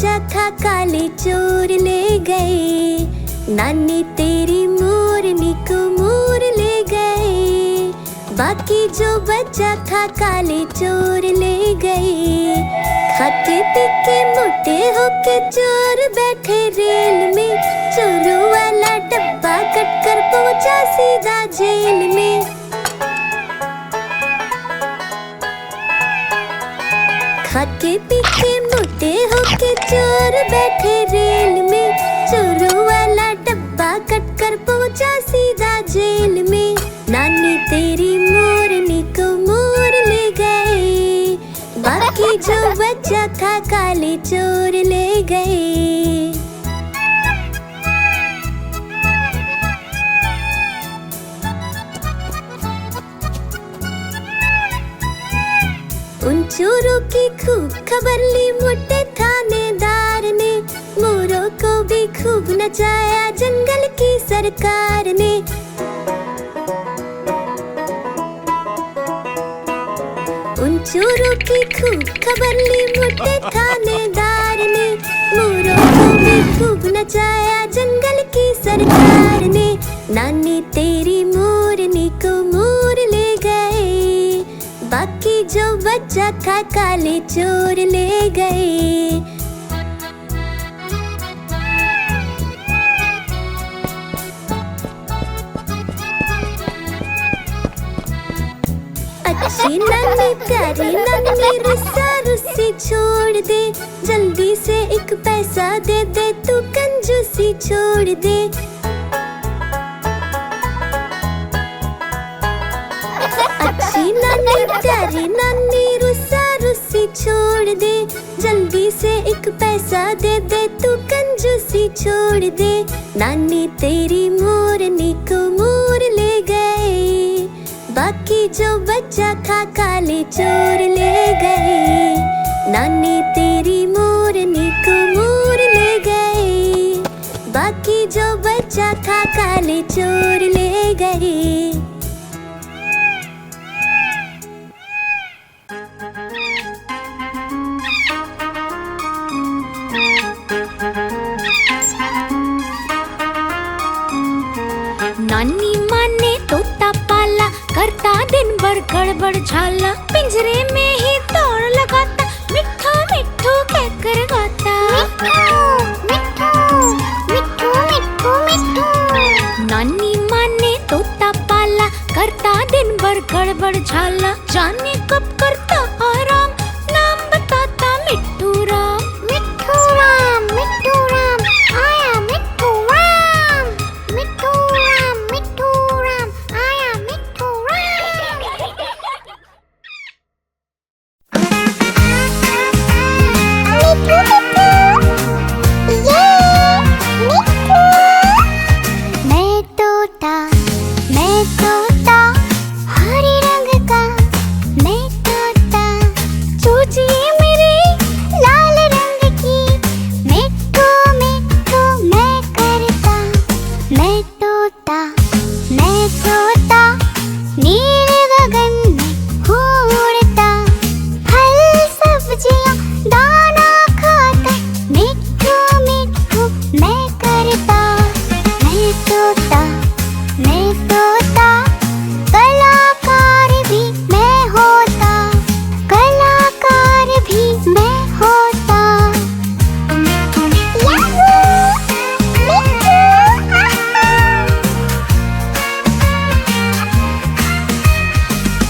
बच्चा था काले चोर ले गए, नानी तेरी मोरनी को मोर ले गए। बाकी जो बच्चा था काले चोर ले गए। खाते पी के मोटे होके चोर बैठे रेल में, चोरों वाला डब्बा कट कर पहुंचा सीधा जेल में। खाते पी के मोटे होके चोर बैठे रेल में, चोरों वाला डब्बा कट कर पहुंचा सीधा जेल में। नानी तेरी मोरनी को मोर ले गए, बाकी जो बच्चा था काले चोर ले गए। उन चोरों की खूब खबर ली मोटे थानेदार ने, मोरों को भी खूब नचाया जंगल की सरकार ने। उन चोरों की खूब खबर ली मोटे थानेदार ने, मोरों को भी खूब नचाया जंगल की सरकार ने। नानी तेरी मोरनी को मोर ले गए, बाकी जो बच्चा था काले चोर ले गए। अच्छी नानी प्यारी नानी रुस्सा रुस्सी छोड़ दे, जल्दी से एक पैसा दे दे तू कंजूसी छोड़ दे। अच्छी नानी प्यारी नानी रुस्सा रुस्सी छोड़ दे, जल्दी से एक पैसा दे दे तू कंजूसी छोड़ दे। नानी तेरी मोरनी को मोर ले गए, बाकी जो बच्चा था काले चोर ले गए। नानी तेरी मोरनी को मोर ले गए, बाकी जो बच्चा था काले चोर ले गए। नानी माँ ने तोता पाला, करता दिन भर गड़बड़ झाला, पिंजरे में ही दौड़ लगाता, मिट्ठू मिट्ठू कहकर गाता। मिट्ठू मिट्ठू मिट्ठू मिट्ठू। नानी माँ ने तोता पाला, करता दिन भर गड़बड़ झाला, जाने कब करता आराम, नाम बताता मिट्ठू राम। मिट्ठू राम आया मिट्ठू राम, मिट्ठू राम आया मिट्ठू राम। मैं तोता हरे रंग का, मैं तोता चूचिए मेरे लाल रंग की, मिट्ठू मिट्ठू मैं करता। मैं तोता नीले गगन में उड़ता, फल सब्जियां दाना खाता, मिट्ठू मिट्ठू मैं करता। मैं तोता कलाकार भी मैं होता, कलाकार भी मैं होता।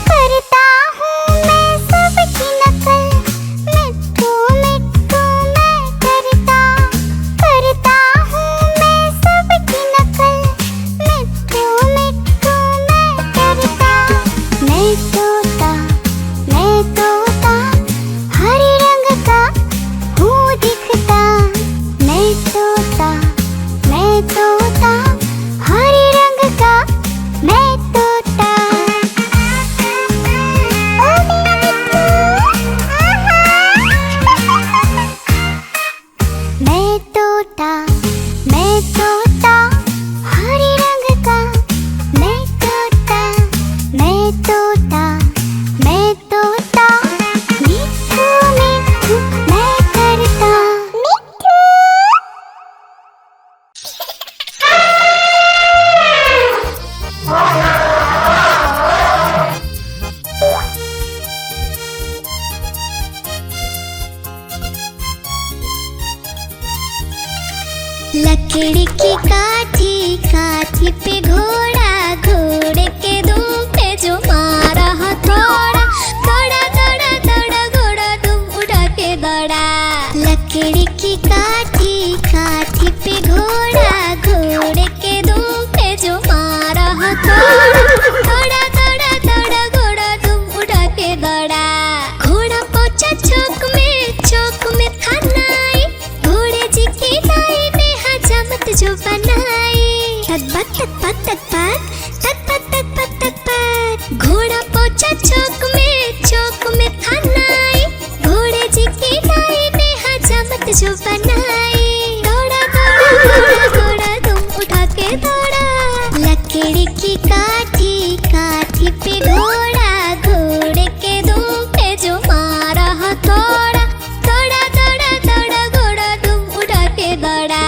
करता हूँ मैं सबकी नकल, मिट्ठू मिट्ठू मैं करता। करता हूँ मैं सबकी नकल, मिट्ठू मिट्ठू मैं करता। मैं तोता हरे रंग का हूँ दिखता। मैं तोता हरे रंग का मैं तोता। ओ मेरा मिट्ठू, मैं तोता हरे रंग का, मैं तोता मिट्ठू मिट्ठू मैं करता। लकड़ी की काठी, काठी पे घोड़ा, घोड़े के दुम पे जो मारा हथौड़ा, दौड़ा दौड़ा दौड़ा घोड़ा दुम उठा के दौड़ा। लकड़ी की काठी, काठी पे घोड़ा, घोड़े के दुम पे जो मारा हथौड़ा, दौड़ा दौड़ा दौड़ा घोड़ा दुम उठा के दौड़ा। घोड़ा पहुंचा चौक में था नाई, घोड़े जी की नाई ने हजामत जो बनाई। तक पत घोड़ा पहुंचा चौक में था नाई, घोड़े जी की नाई ने हजामत जो बनाई। दौड़ा दौड़ा दौड़ा घोड़ा तुम उठा के दौड़ा। लकड़ी की काठी, काठी पे घोड़ा, घोड़े के दुम पे जो मारा हथौड़ा, दौड़ा दौड़ा दौड़ा घोड़ा तुम उठा के दौड़ा।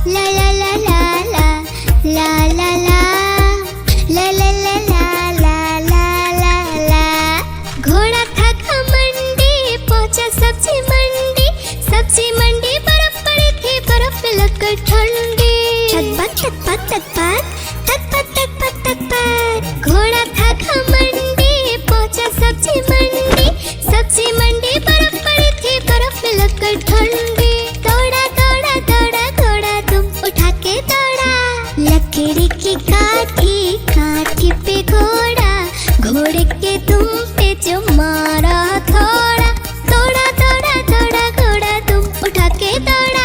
ला ला ला ला ला ला ला ला ला ला ला ला ला ला ला। घोड़ा था घमंडी, पहुंचा सब्जी मंडी, सब्जी मंडी बर्फ पड़ी थी, बर्फ लगकर ठंडी। घोड़ा था घमंडी, पहुंचा सब्जी मंडी, सब्जी मंडी बर्फ पड़ी थी, बर्फ लगकर ठंडी। दौड़ा दौड़ा दौड़ा घोड़ा तुम उठा के दौड़ा। लकड़ी की काठी, काठी पे घोड़ा, घोड़े के दुम पे जो मारा हथौड़ा, दौड़ा दौड़ा दौड़ा घोड़ा तुम उठा के दौड़ा।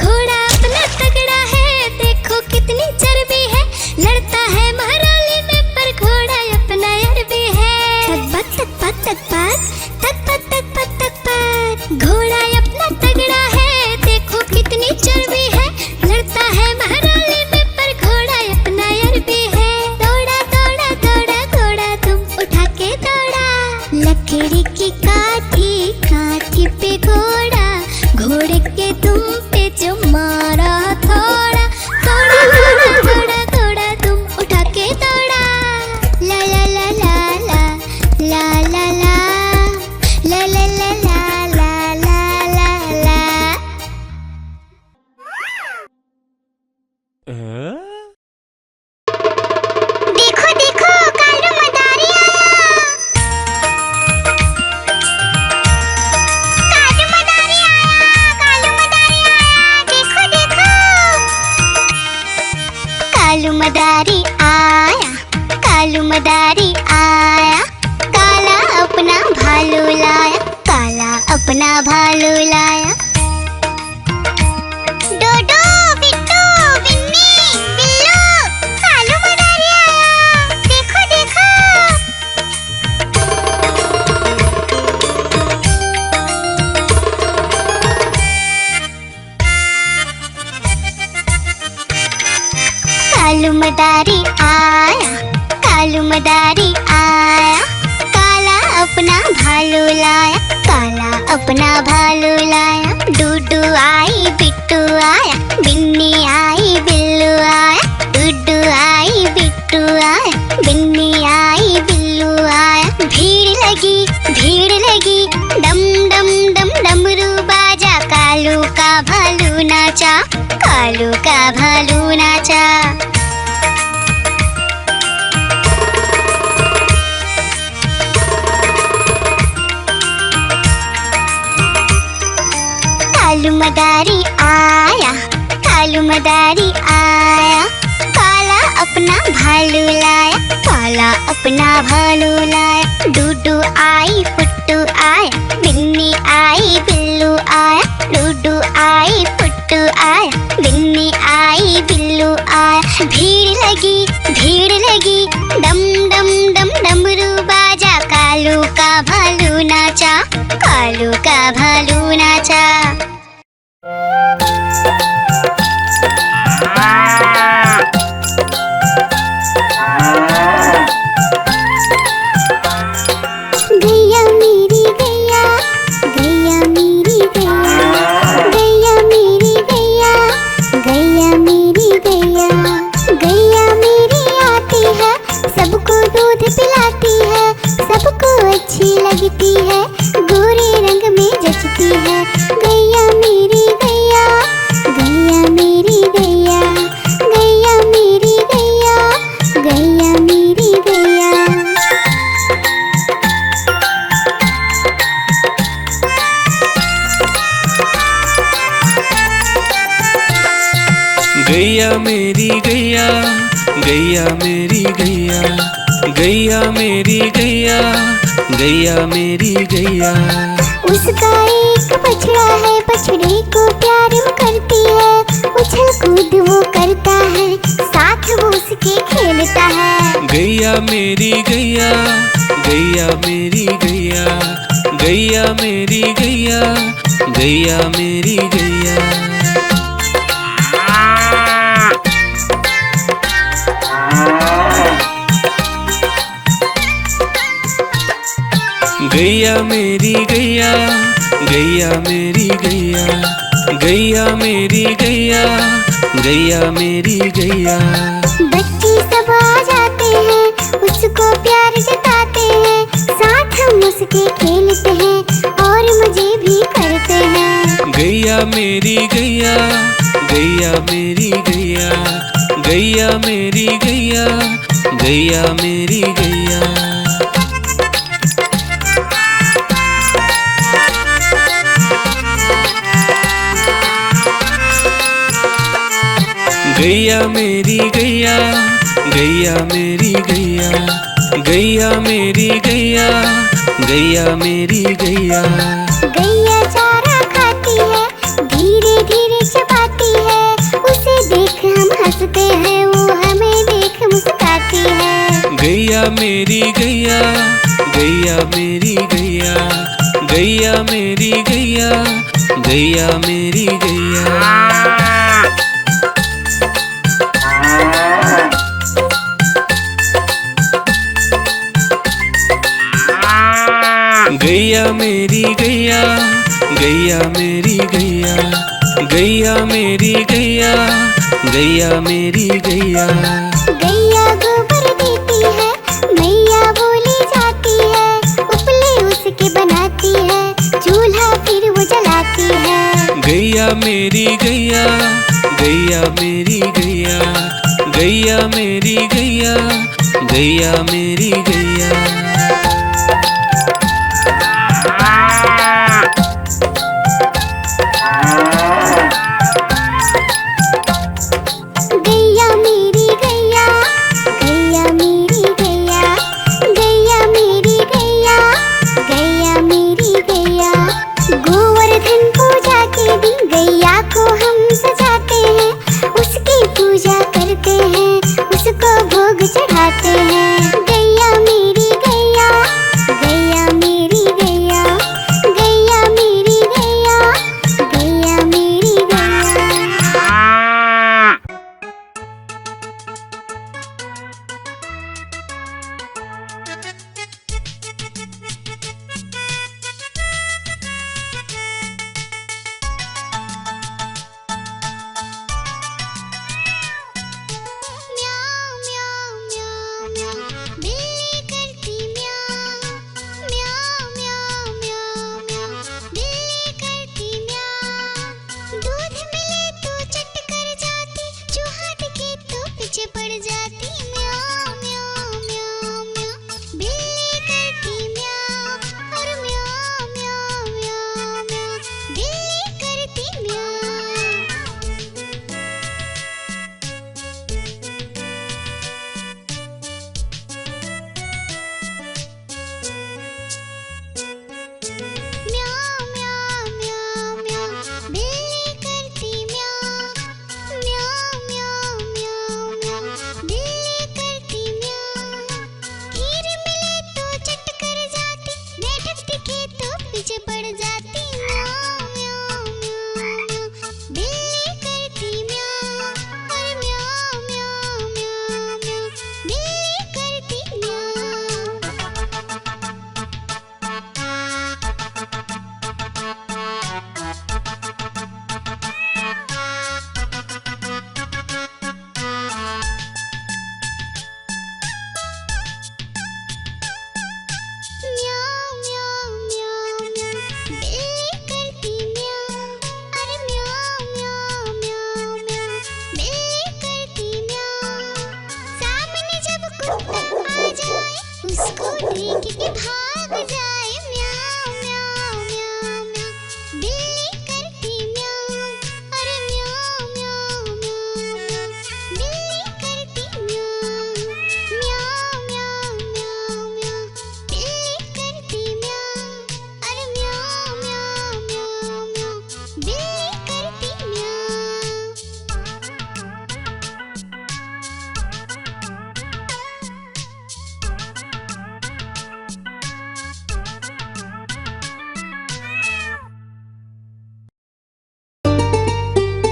घोड़ा अपना तगड़ा है, देखो कितनी चर्बी है, लड़ता है महराली में पर घोड़ा अपना अरबी है। घोड़ा अपना तगड़ा है, देखो कितनी चर्बी है, लड़ता है महराली में पर घोड़ा अपना अरबी है। दौड़ा दौड़ा दौड़ा घोड़ा तुम उठा के दौड़ा। लकड़ी की काठी, काठी पे घोड़ा, घोड़े के दुम पे जो मारा हथौड़ा, दौड़ा दौड़ा दौड़ा घोड़ा तुम उठा के दौड़ा। ला ला ला ला ला ला ला ला ला ला ला ला ला ला ला ला। देखो देखो कालू मदारी आया, कालू मदारी आया, कालू मदारी आया, देखो देखो। कालू मदारी आया, कालू मदारी आया, काला अपना भालू लाया, काला अपना भालू लाया। डोडो बिट्टू बिन्नी बिल्लू, कालू मदारी आया, देखो देखो। कालू मदारी आया, कालू मदारी आया, काला अपना भालू लाया, काला अपना भालू लाया। डूडू आई बिट्टू आया, बिन्नी आई बिल्लू आया, डूडू आई बिट्टू आया, बिन्नी आई बिल्लू आया। भीड़ लगी डम डम डम डमरू बाजा, कालू का भालू नाचा, कालू का भालू नाचा। कालू मदारी आया, कालू मदारी आया, काला अपना भालू लाया, काला अपना भालू लाया। डूडू आई फुट्टू आया, बिन्नी आई बिल्लू आया, डूडू आई फुट्टू आया, बिन्नी आई बिल्लू आया। भीड़ लगी डम डम डम डमरू बाजा, कालू का भालू नाचा, कालू का भालू नाचा। गैया मेरी गैया, गैया मेरी गैया, गैया मेरी गैया, गैया मेरी गैया, गैया मेरी आती है, सबको दूध पिलाती है, सबको अच्छी लगती है, गोरे रंग में बजती है। गैया मेरी गैया, गैया मेरी गैया, गैया मेरी गैया, गैया मेरी गैया। गैया मेरी गैया, गैया मेरी गैया, गैया मेरी गैया, गैया मेरी गैया। उसका एक बछड़ा है, बछड़े को प्यार वो करती है। उछल कूद वो करता है, साथ वो उसके खेलता है। गैया मेरी गैया, गैया मेरी गैया, गैया मेरी गैया, गैया मेरी गैया। गैया मेरी गैया, गैया मेरी गैया, गैया मेरी गैया, गैया मेरी गैया। बच्चे सब आ जाते हैं, उसको प्यार जताते हैं। साथ हम उसके खेलते हैं और मजे भी करते हैं। गैया मेरी गैया, गैया मेरी गैया, गैया मेरी गैया, गैया मेरी गैया। गैया मेरी गैया, गैया मेरी गैया, गैया मेरी गैया, गैया मेरी गैया। गैया चारा खाती है, धीरे धीरे चबाती है। उसे देख हम हंसते हैं, वो हमें देख मुस्कुराती है। गैया मेरी गैया, गैया मेरी गैया, गैया मेरी गैया, गैया मेरी गैया। गैया मेरी गैया, गैया मेरी गैया, गैया मेरी गैया, गैया मेरी गैया। गैया गोबर देती है, मैया बोली जाती है। उपले उसके बनाती है, चूल्हा फिर वो जलाती है। गैया मेरी गैया, गैया मेरी गैया, गैया मेरी गैया, गैया मेरी गैया। गैया मेरी गैया, गैया मेरी गैया, गैया मेरी गैया, गैया मेरी गैया। गोवर्धन पूजा के दिन गैया को हम सजाते हैं। उसकी पूजा करते हैं, उसको भोग चढ़ाते हैं। गैया मेरी गैया, गैया मेरी गैया, गैया मेरी गैया, गैया मेरी गैया।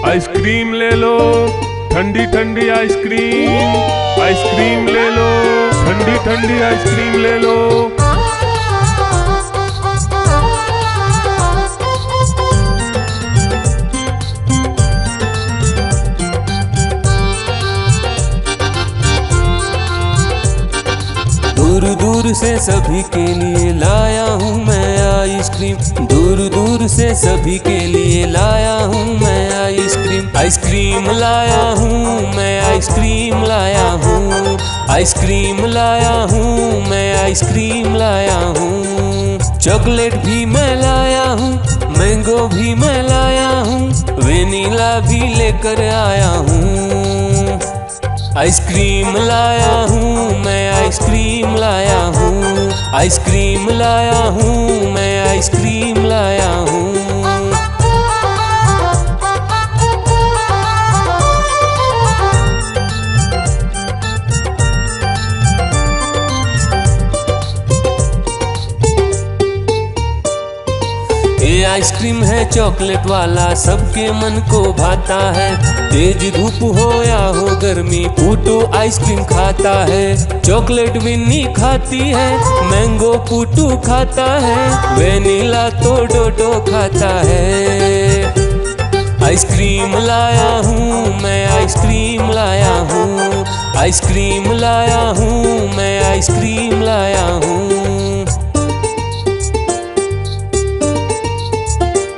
आइसक्रीम ले लो, ठंडी ठंडी आइसक्रीम। आइसक्रीम ले लो, ठंडी ठंडी आइसक्रीम ले लो। दूर दूर से सभी के लिए लाया हूँ मैं आइसक्रीम। दूर दूर से सभी के लिए लाया हूँ मैं आइसक्रीम। आइसक्रीम लाया हूँ मैं, आइसक्रीम लाया हूँ। आइसक्रीम लाया हूँ मैं, आइसक्रीम लाया हूँ। चॉकलेट भी मैं लाया हूँ, मैंगो भी मैं लाया हूँ, वेनिला भी लेकर आया हूँ। आइसक्रीम लाया हूँ मैं, आइसक्रीम लाया हूँ। आइसक्रीम लाया हूँ मैं, आइसक्रीम लाया हूँ। ये आइसक्रीम है चॉकलेट वाला, सबके मन को भाता है। तेज धूप हो या हो गर्मी, पूटू आइसक्रीम खाता है। चॉकलेट विन्नी खाती है, मैंगो पूटू खाता है, वेनिला तो डोडो खाता है। आइसक्रीम लाया हूँ मैं, आइसक्रीम लाया हूँ। आइसक्रीम लाया हूँ मैं, आइसक्रीम लाया हूँ।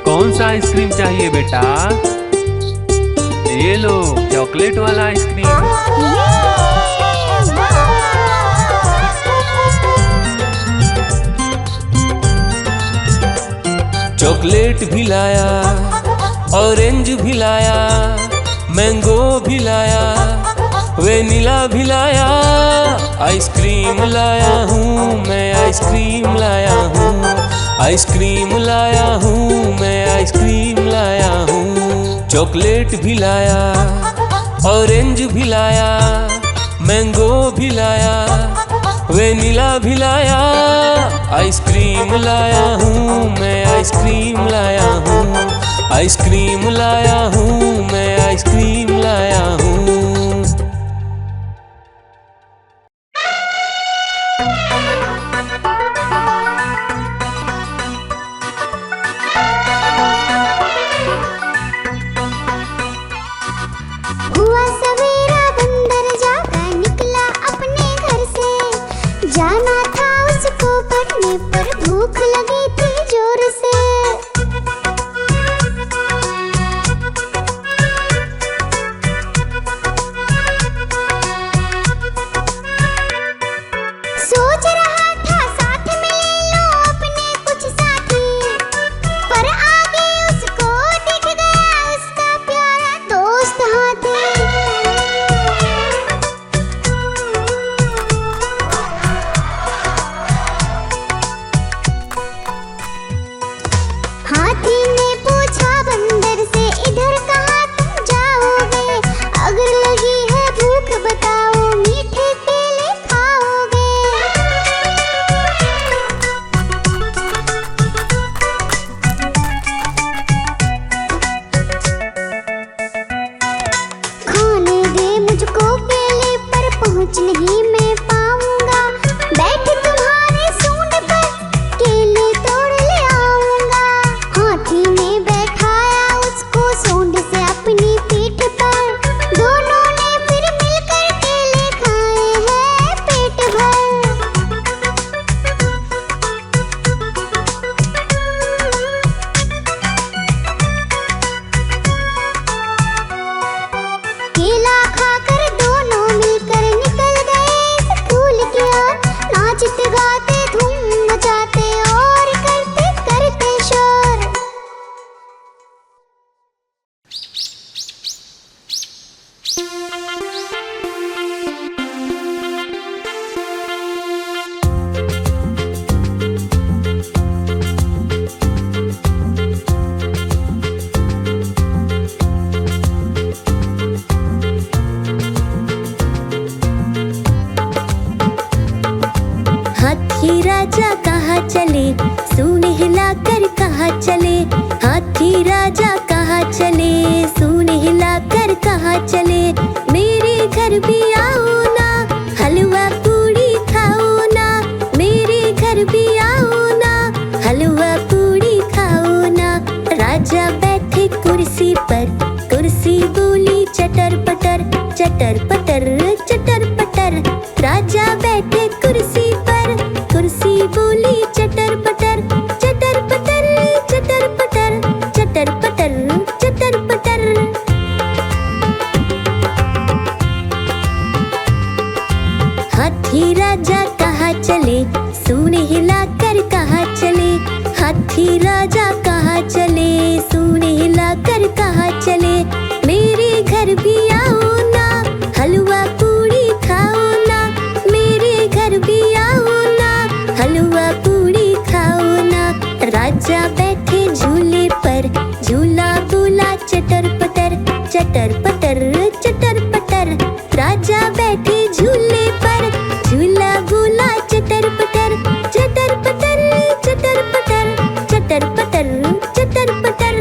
कौन सा आइसक्रीम चाहिए बेटा? ये लो चॉकलेट वाला आइसक्रीम। चॉकलेट भी लाया, ऑरेंज भी लाया, मैंगो भी लाया, वेनिला भी लाया। आइसक्रीम लाया हूँ मैं, आइसक्रीम लाया हूँ। आइसक्रीम लाया हूँ मैं, आइसक्रीम लाया हूँ। चॉकलेट भी लाया, ऑरेंज भी लाया, मैंगो भी लाया, वेनिला भी लाया। आइसक्रीम लाया हूँ मैं, आइसक्रीम लाया हूँ। आइसक्रीम लाया हूँ मैं, आइसक्रीम लाया हूँ। हुआ सवेरा बंदर जागा निकला अपने घर से। जाना था उसको पढ़ने पर भूख लगी थी जोर से। सोच रहा था साथ में ले लो अपने कुछ साथी, पर आगे उसको दिख गया उसका प्यारा दोस्त हाथी। हाथी ने पूछा बंदर से, इधर कहाँ तुम जाओगे? अगर लगी है भूख बताओ, मीठे केले खाओगे? खाने दे मुझको केले, पर पहुँच नहीं मैं पाऊंगा। बैठ तुम्हारे सूंड पर, केले तोड़ ले आऊंगा। हाथी ने बैठाया उसको सूंड से अपनी पीठ पर। दोनों ने फिर मिलकर केले खाए हैं पेट भर। केला खाकर दोनों मिलकर निकल गए स्कूल की ओर। नाचते गाते धूम मचाते और करते करते शोर। हाथी राजा कहाँ चले, सूंड हिलाकर कहाँ चले? हाथी राजा कहाँ कहाँ चले, सूंड हिलाकर कहाँ चले, मेरे घर भी आओ ना, हलवा पूड़ी खाओ ना, मेरे घर भी आओ ना, हलवा पूड़ी खाओ ना। राजा बैठे कुर्सी पर, कुर्सी बोली चटर पटर, चटर पटर चटर पटर। राजा बैठे कुर्सी पर, कुर्सी बोली चटर पटर, चटर पटर चटर पटर, चटर पटर चटर पटर। हाथी राजा कहाँ चले, सूंड हिलाकर कहाँ चले, हाथी राजा कहाँ चले, सूंड हिलाकर कहाँ चले, मेरे घर भी आओ ना, हलवा पूड़ी खाओ ना, मेरे घर भी आओ ना, हलवा पूड़ी खाओ ना। राजा बैठे झूले पर, झूला बोला चटर पटर, चटर पटर चटर पटर। राजा बैठे झूले पर, झूला बोला चटर पटर, चटर पटर चटर पटर, चटर पटर चटर पटर।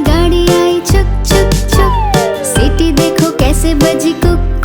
गाड़ी आई छुक छुक छुक, सीटी देखो कैसे बजी कुक